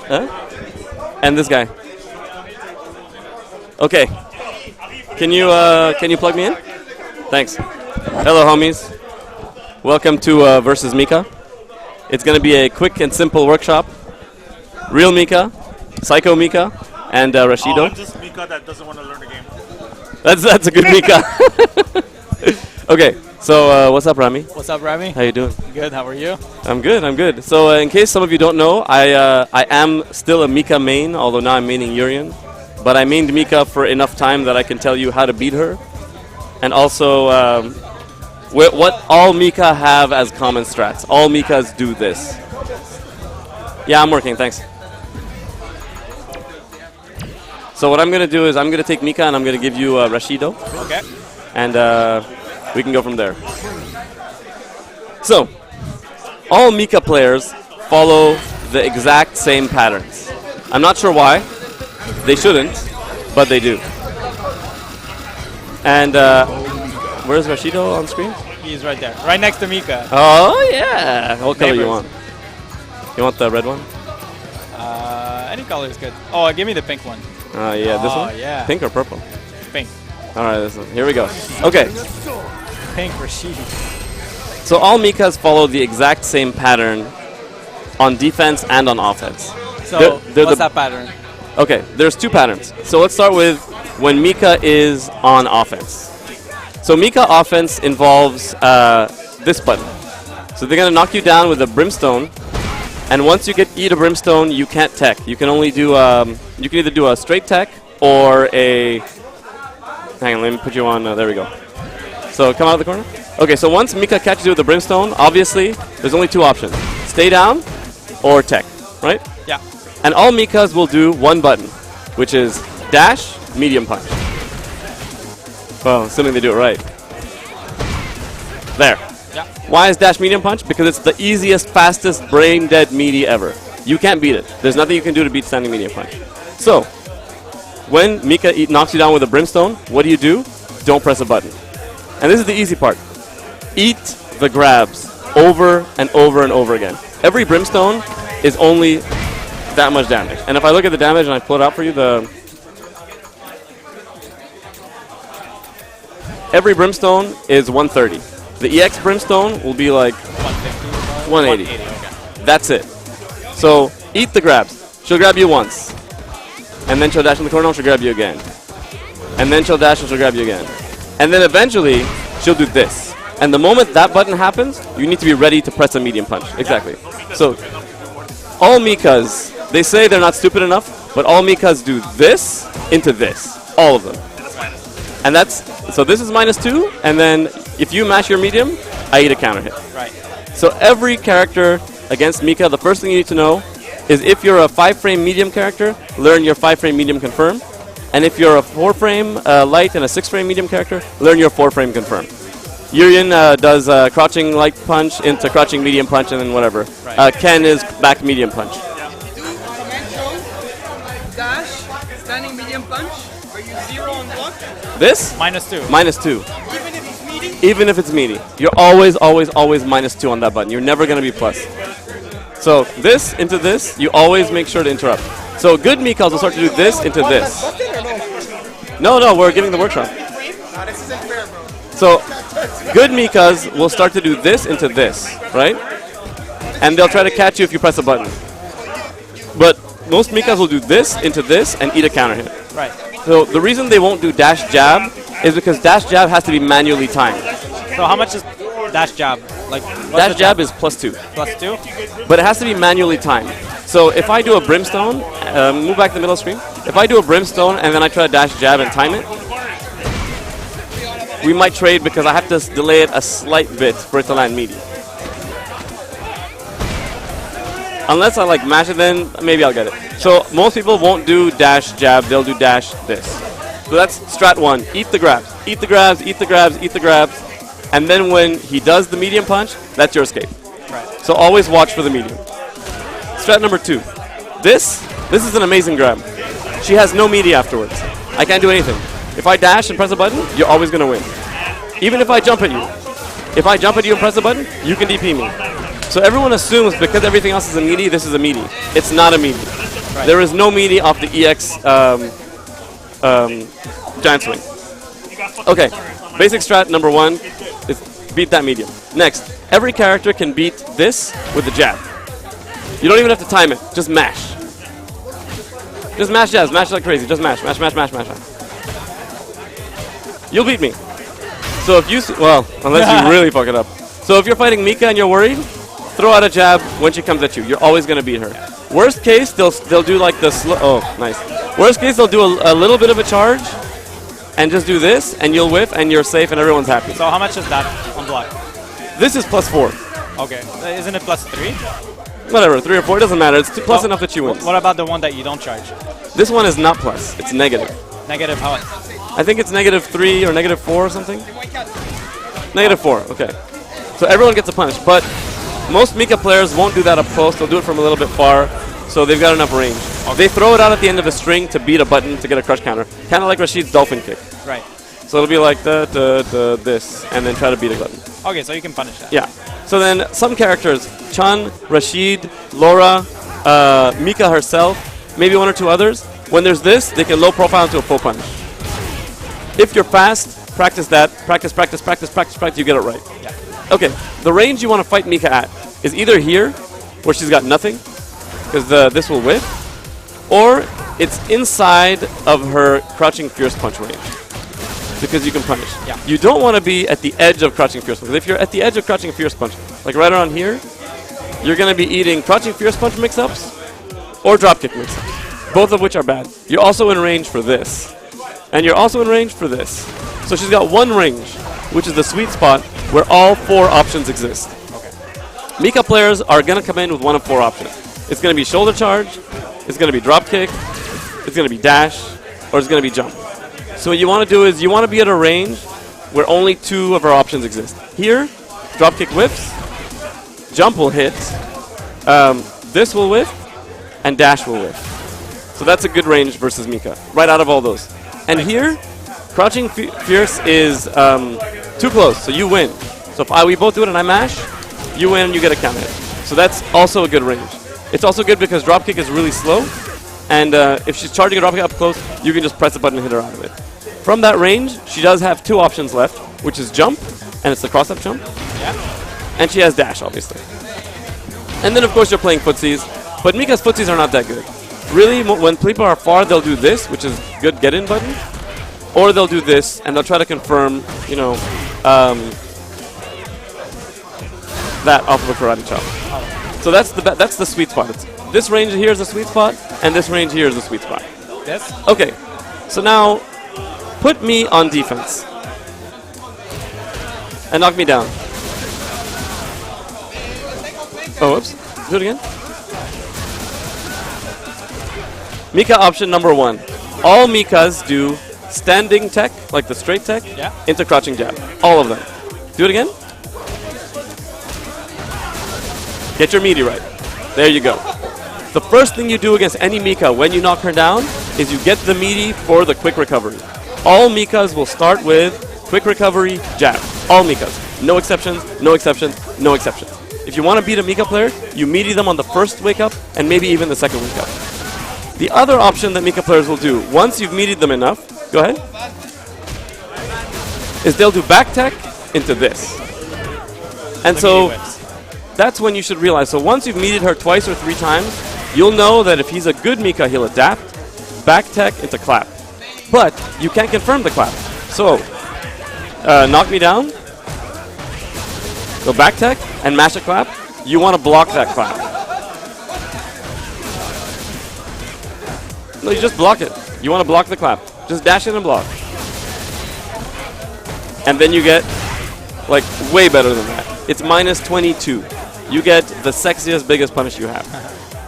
Huh? And this guy. Okay. Can you plug me in? Thanks. Hello, homies. Welcome to versus Mika. It's going to be a quick and simple workshop. Real Mika, Psycho Mika, and Rashido. Oh, I'm just Mika that doesn't want to learn the game. That's a good Mika. Okay, so what's up, Rami? What's up, Rami? How you doing? Good. How are you? I'm good. So in case some of you don't know, I am still a Mika main, although now I'm maining Urian. But I mained Mika for enough time that I can tell you how to beat her. And also what all Mika have as common strats. All Mikas do this. Yeah, I'm working, thanks. So what I'm going to do is I'm going to take Mika and I'm going to give you Rashido. Okay. And we can go from there. So, all Mika players follow the exact same patterns. I'm not sure why. They shouldn't, but they do. And where's Rashido on screen? He's right there. Right next to Mika. Oh, yeah. What color you want? You want the red one? Any color is good. Oh, give me the pink one. Yeah, this one? Yeah. Pink or purple? Pink. All right, this one. Here we go. Okay. Pink Rashid. So all Mikas follow the exact same pattern on defense and on offense. So what's that pattern? Okay, there's two patterns. So let's start with when Mika is on offense. So Mika offense involves this button. So they're going to knock you down with a brimstone. And once you eat a brimstone, you can't tech. You can only do, you can either do a straight tech or a, hang on, let me put you on, there we go. So come out of the corner. Okay, so once Mika catches you with the brimstone, obviously, there's only two options. Stay down or tech, right? Yeah. And all Mikas will do one button, which is dash, medium punch. Well, assuming they do it right. There. Yeah. Why is dash medium punch? Because it's the easiest, fastest, brain-dead meaty ever. You can't beat it. There's nothing you can do to beat standing medium punch. So, when Mika knocks you down with a brimstone, what do? Don't press a button. And this is the easy part. Eat the grabs over and over and over again. Every brimstone is only that much damage. And if I look at the damage and I pull it out for you, every brimstone is 130. The EX brimstone will be like 180. Okay. That's it. So eat the grabs. She'll grab you once. And then she'll dash in the corner and she'll grab you again. And then she'll dash and she'll grab you again. And then eventually she'll do this. And the moment that button happens, you need to be ready to press a medium punch. Exactly. So all Mikas, they say they're not stupid enough, but all Mikas do this into this. All of them. And so this is -2, and then if you mash your medium, I eat a counter hit. Right. So every character against Mika, the first thing you need to know is if you're a 5-frame medium character, learn your 5-frame medium confirm. And if you're a 4-frame light and a 6-frame medium character, learn your 4-frame confirm. Urian does crouching light punch into crouching medium punch and then whatever. Right. Ken is back medium punch. Dash, standing medium punch. Are you 0 on block? This? -2. -2. Even if it's meaty? Even if it's meaty. You're always -2 on that button. You're never going to be plus. So this into this, you always make sure to interrupt. So good Mikas will start to do this into this. No, we're giving the workshop. This isn't fair, bro. So good Mikas will start to do this into this, right? And they'll try to catch you if you press a button. But most Mikas will do this into this and eat a counter hit. Right. So the reason they won't do dash jab is because dash jab has to be manually timed. So how much is dash jab? Like Dash jab is +2. +2? But it has to be manually timed. So if I do a brimstone, move back to the middle screen. If I do a brimstone and then I try to dash jab and time it, we might trade because I have to delay it a slight bit for it to land meaty. Unless I like mash it, then maybe I'll get it. So most people won't do dash jab, they'll do dash this. So that's strat 1. Eat the grabs. Eat the grabs, eat the grabs, eat the grabs. And then when he does the medium punch, that's your escape. Right. So always watch for the medium. Strat number 2. This is an amazing grab. She has no meaty afterwards. I can't do anything. If I dash and press a button, you're always going to win. Even if I jump at you. If I jump at you and press a button, you can DP me. So everyone assumes because everything else is a meaty, this is a meaty. It's not a meaty. There is no meaty off the EX giant swing. Okay, basic strat number 1 is beat that medium. Next, every character can beat this with the jab. You don't even have to time it, just mash. Just mash jabs, mash like crazy, just mash, mash, mash, mash, mash. You'll beat me. So if you, well, unless you really fuck it up. So if you're fighting Mika and you're worried, throw out a jab when she comes at you. You're always going to beat her. Worst case, they'll do like the oh, nice. Worst case, they'll do a little bit of a charge and just do this, and you'll whiff, and you're safe, and everyone's happy. So how much is that on block? This is +4. Okay. Isn't it +3? Whatever, 3 or 4, it doesn't matter. It's plus enough that you win. What about the one that you don't charge? This one is not plus. It's negative. Negative how? I think it's -3 or -4 or something. -4, okay. So everyone gets a punish, but most Mika players won't do that up close. They'll do it from a little bit far, so they've got enough range. Okay. They throw it out at the end of a string to beat a button to get a crush counter, kind of like Rashid's dolphin kick. Right. So it'll be like this, and then try to beat a button. Okay, so you can punish that. Yeah. So then some characters, Chun, Rashid, Laura, Mika herself, maybe 1 or 2 others, when there's this, they can low profile into a full punish. If you're fast, practice that. Practice, practice, practice, practice, practice, you get it right. Yeah. Okay, the range you want to fight Mika at is either here, where she's got nothing, because this will whiff, or it's inside of her crouching fierce punch range, because you can punish. Yeah. You don't want to be at the edge of crouching fierce punch, because if you're at the edge of crouching fierce punch, like right around here, you're going to be eating crouching fierce punch mix-ups or dropkick mix-ups, both of which are bad. You're also in range for this, and you're also in range for this. So she's got one range, which is the sweet spot where all 4 options exist. Okay. Mika players are going to come in with 1 of 4 options. It's going to be shoulder charge, it's going to be drop kick, it's going to be dash, or it's going to be jump. So what you want to do is you want to be at a range where only 2 of our options exist. Here, drop kick whiffs, jump will hit, this will whiff, and dash will whiff. So that's a good range versus Mika, right out of all those. And here, crouching fierce is too close, so you win. So if we both do it and I mash, you win, you get a counter hit. So that's also a good range. It's also good because dropkick is really slow, and if she's charging a dropkick up close, you can just press a button and hit her out of it. From that range, she does have 2 options left, which is jump, and it's the cross-up jump. Yeah. And she has dash, obviously. And then, of course, you're playing footsies, but Mika's footsies are not that good. Really, when people are far, they'll do this, which is good get-in button, or they'll do this, and they'll try to confirm, you know, that off of a karate chop. So that's the sweet spot. This range here is the sweet spot, and this range here is the sweet spot. This? Okay, so now put me on defense and knock me down. Oh, whoops. Do it again. Mika option number 1. All Mikas do standing tech, like the straight tech, into crouching jab. All of them. Do it again. Get your meaty right. There you go. The first thing you do against any Mika when you knock her down is you get the meaty for the quick recovery. All Mikas will start with quick recovery jab. All Mikas. No exceptions, no exceptions, no exceptions. If you want to beat a Mika player, you meaty them on the first wake up and maybe even the second wake up. The other option that Mika players will do, once you've meatied them enough, go ahead, is they'll do back tech into this. And so that's when you should realize. So once you've meatied her twice or 3 times, you'll know that if he's a good Mika, he'll adapt, back tech into clap. But you can't confirm the clap. So knock me down, go back tech, and mash a clap. You want to block that clap. No, you just block it. You want to block the clap. Just dash it and block. And then you get, like, way better than that. It's -22. You get the sexiest, biggest punish you have.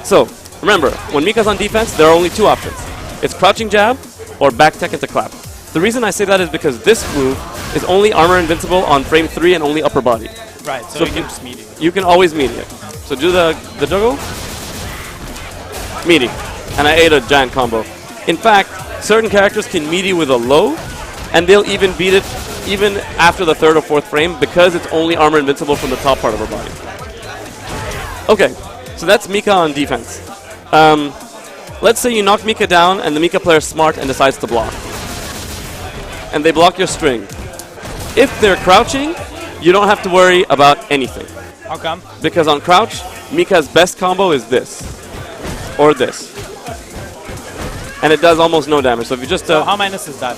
So, remember, when Mika's on defense, there are only 2 options. It's crouching jab or back tech into clap. The reason I say that is because this move is only armor invincible on frame 3 and only upper body. Right, so you can just meaty. You can always meaty it. So do the juggle. Meaty. And I ate a giant combo. In fact, certain characters can meaty with a low, and they'll even beat it even after the 3rd or 4th frame because it's only armor invincible from the top part of her body. Okay, so that's Mika on defense. let's say you knock Mika down and the Mika player is smart and decides to block. And they block your string. If they're crouching, you don't have to worry about anything. How come? Because on crouch, Mika's best combo is this. Or this. And it does almost no damage. So if you just... So how minus is that?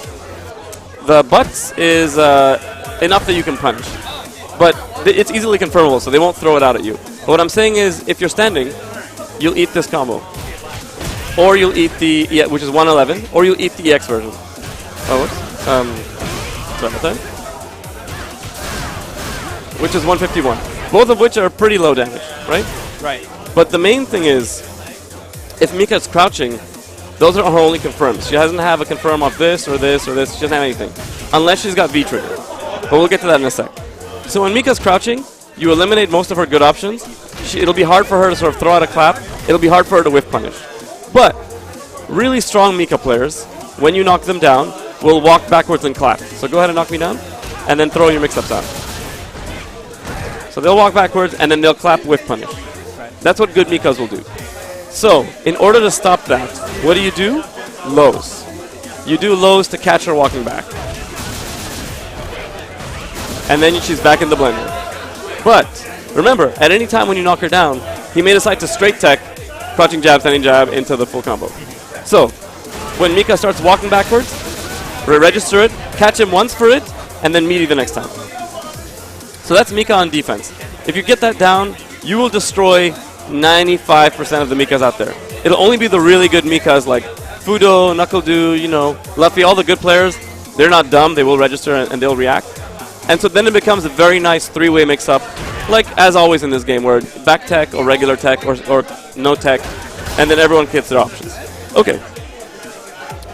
The butts is enough that you can punish. But it's easily confirmable, so they won't throw it out at you. But what I'm saying is, if you're standing, you'll eat this combo. Or you'll eat the, which is 111, or you'll eat the EX version. Oh, whoops. Sorry about that. Which is 151. Both of which are pretty low damage, right? Right. But the main thing is, if Mika's crouching, those are her only confirms. She doesn't have a confirm off this or this or this. She doesn't have anything. Unless she's got V-trigger. But we'll get to that in a sec. So when Mika's crouching, you eliminate most of her good options. It'll be hard for her to sort of throw out a clap. It'll be hard for her to whiff punish. But really strong Mika players, when you knock them down, will walk backwards and clap. So go ahead and knock me down, and then throw your mix-ups out. So they'll walk backwards, and then they'll clap whiff punish. Right. That's what good Mikas will do. So in order to stop that, what do? Lows. You do lows to catch her walking back. And then she's back in the blender. But remember, at any time when you knock her down, he may decide to straight tech, crouching jab, standing jab into the full combo. So when Mika starts walking backwards, register it, catch him once for it, and then meaty the next time. So that's Mika on defense. If you get that down, you will destroy 95% of the Mikas out there. It'll only be the really good Mikas like Fudo, Knuckle-Do, Luffy, all the good players. They're not dumb, they will register and they'll react. And so then it becomes a very nice three-way mix-up, like as always in this game, where back tech or regular tech or no tech, and then everyone gets their options. Okay.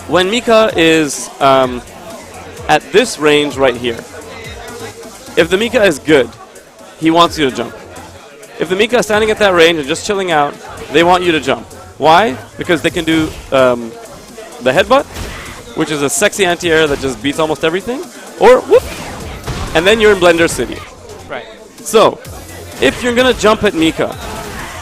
When Mika is at this range right here, if the Mika is good, he wants you to jump. If the Mika is standing at that range and just chilling out, they want you to jump. Why? Because they can do the headbutt, which is a sexy anti-air that just beats almost everything, or whoop, and then you're in Blender City. Right. So, if you're going to jump at Mika,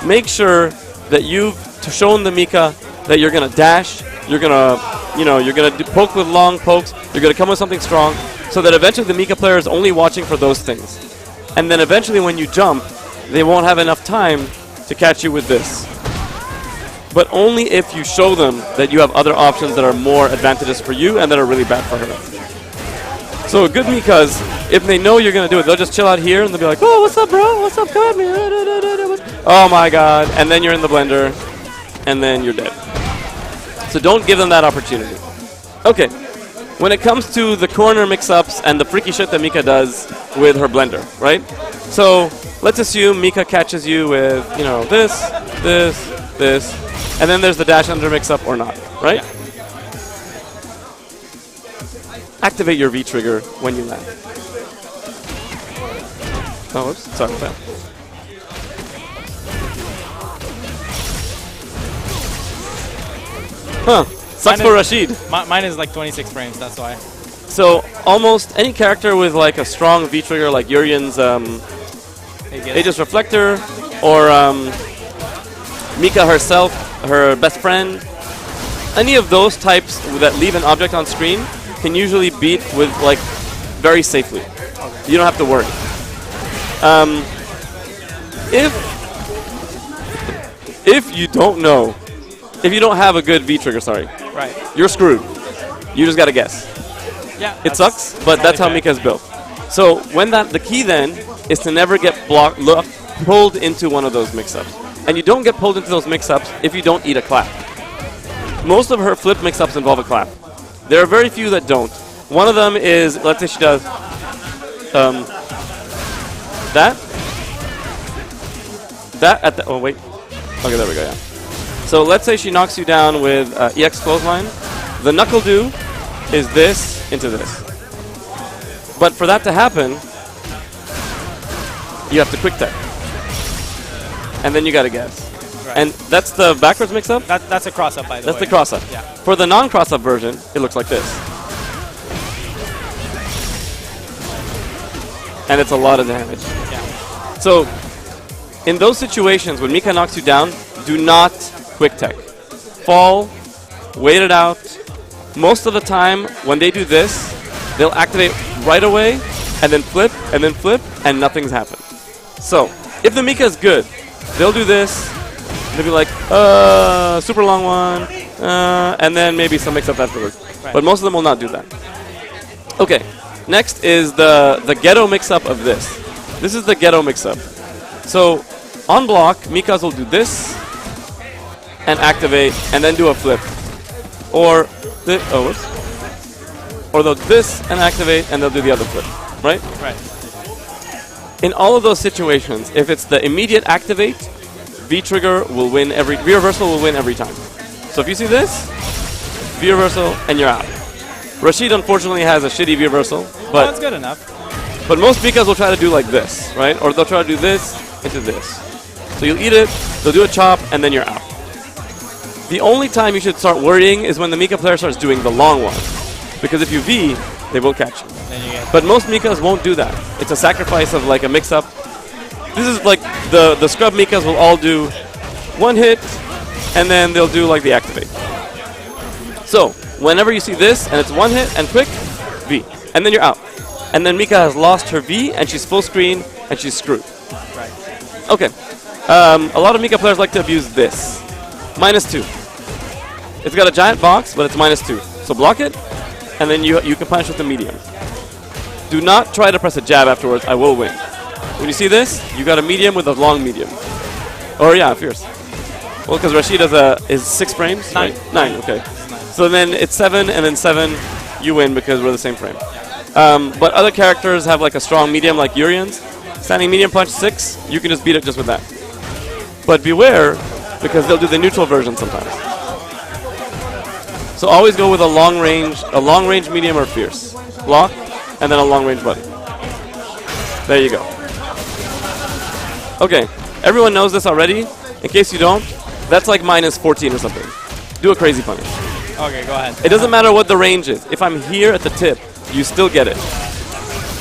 make sure that you've shown the Mika that you're going to dash, you're going to, you're going to poke with long pokes, you're going to come with something strong, so that eventually the Mika player is only watching for those things. And then eventually when you jump, they won't have enough time to catch you with this. But only if you show them that you have other options that are more advantageous for you and that are really bad for her. So good Mikas, if they know you're going to do it, they'll just chill out here and they'll be like, oh, what's up, bro? What's up? Come at me. Oh, my God. And then you're in the blender, and then you're dead. So don't give them that opportunity. Okay. When it comes to the corner mix-ups and the freaky shit that Mika does with her blender, right? So let's assume Mika catches you with, this, and then there's the dash under mix-up or not, right? Yeah. Activate your V-trigger when you land. Oh, whoops, sorry about that. Huh, sucks for Rashid. Mine is like 26 frames, that's why. So almost any character with like a strong V-trigger like Urian's Aegis Reflector, or Mika herself, her best friend, any of those types that leave an object on screen can usually beat with like very safely. You don't have to worry. If you don't know, if you don't have a good V-trigger, right, you're screwed. You just gotta guess. Yeah, it sucks, but that's how Mika is built. So when the key then is to never get pulled into one of those mix-ups. And you don't get pulled into those mix-ups if you don't eat a clap. Most of her flip mix-ups involve a clap. There are very few that don't. One of them is, let's say she does that at the, oh wait, okay, there we go, yeah. So let's say she knocks you down with EX clothesline. The Knuckle-Do is this into this. But for that to happen, you have to quick tech. And then you gotta guess. Right. And that's the backwards mix-up? That's a cross-up, by the way. That's the cross-up. Yeah. For the non-cross-up version, it looks like this. And it's a lot of damage. Yeah. So, in those situations, when Mika knocks you down, do not quick tech. fall, wait it out. Most of the time, when they do this, they'll activate right away, and then flip, and nothing's happened. So, if the Mika is good, they'll do this. They'll be like, super long one, and then maybe some mix-up afterwards. Right. But most of them will not do that. Okay, next is the ghetto mix-up of this. This is the ghetto mix-up. So, on block, Mikas will do this, and activate, and then do a flip. Or, or they'll do this, and activate, and they'll do the other flip. Right? Right. In all of those situations, if it's the immediate activate, V-trigger will win V-reversal will win every time. So if you see this, V-reversal, and you're out. Rashid unfortunately has a shitty V-reversal, but That's good enough. But most Mikas will try to do like this, right? Or they'll try to do this into this. So you'll eat it, they'll do a chop, and then you're out. The only time you should start worrying is when the Mika player starts doing the long one. Because if you V, they will catch you. Then you get But most Mikas won't do that. It's a sacrifice of like a mix-up. This is like the scrub Mikas will all do one hit, and then they'll do like the activate. So, whenever you see this, and it's one hit, and quick, V. And then you're out. And then Mika has lost her V, and she's full screen, and she's screwed. right. Okay. A lot of Mika players like to abuse this. -2. It's got a giant box, but it's -2. So block it, and then you can punish with the medium. Do not try to press a jab afterwards. I will win. When you see this, you got a medium with a long medium. Or yeah, fierce. Well, because Rashid is 6 frames? 9. Right? 9, okay. So then it's 7, and then 7, you win because we're the same frame. But other characters have like a strong medium, like Urian's. Standing medium punch 6, you can just beat it just with that. But beware, because they'll do the neutral version sometimes. So always go with a long range medium or fierce. Block, and then a long range button. There you go. Okay, everyone knows this already. In case you don't, that's like -14 or something. Do a crazy punish. Okay, go ahead. It doesn't matter what the range is. If I'm here at the tip, you still get it.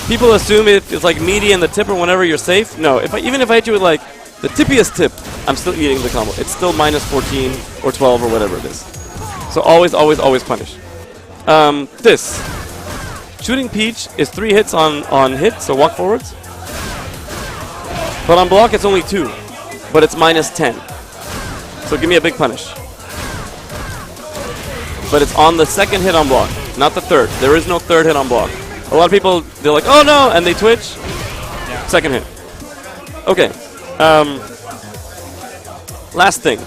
People assume it's like meaty and the tip or whenever you're safe. No, even if I hit you with like the tippiest tip, I'm still eating the combo. It's still -14 or 12 or whatever it is. So always, always, always punish. This. Shooting Peach is 3 hits on hit, so walk forwards. But on block, it's only 2. But it's -10. So give me a big punish. But it's on the second hit on block, not the third. There is no third hit on block. A lot of people, they're like, oh no, and they twitch. Yeah. Second hit. Okay. Last thing.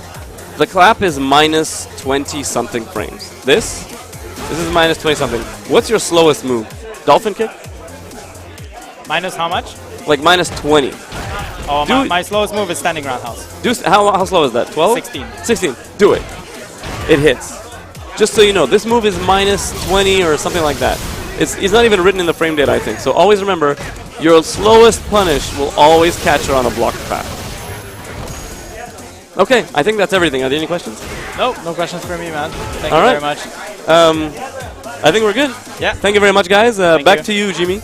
The clap is -20 something frames. This is -20 something. What's your slowest move? Dolphin kick? Minus how much? Like -20. Oh, Dude. my slowest move is standing roundhouse. How slow is that? 12? 16. 16. Do it. It hits. Just so you know, this move is -20 or something like that. It's not even written in the frame data, I think. So always remember, your slowest punish will always catch her on a blocked path. Okay, I think that's everything. Are there any questions? Nope, no questions for me, man. Thank All you right. very much. I think we're good. Yeah. Thank you very much, guys. Back you. to you, Jimmy.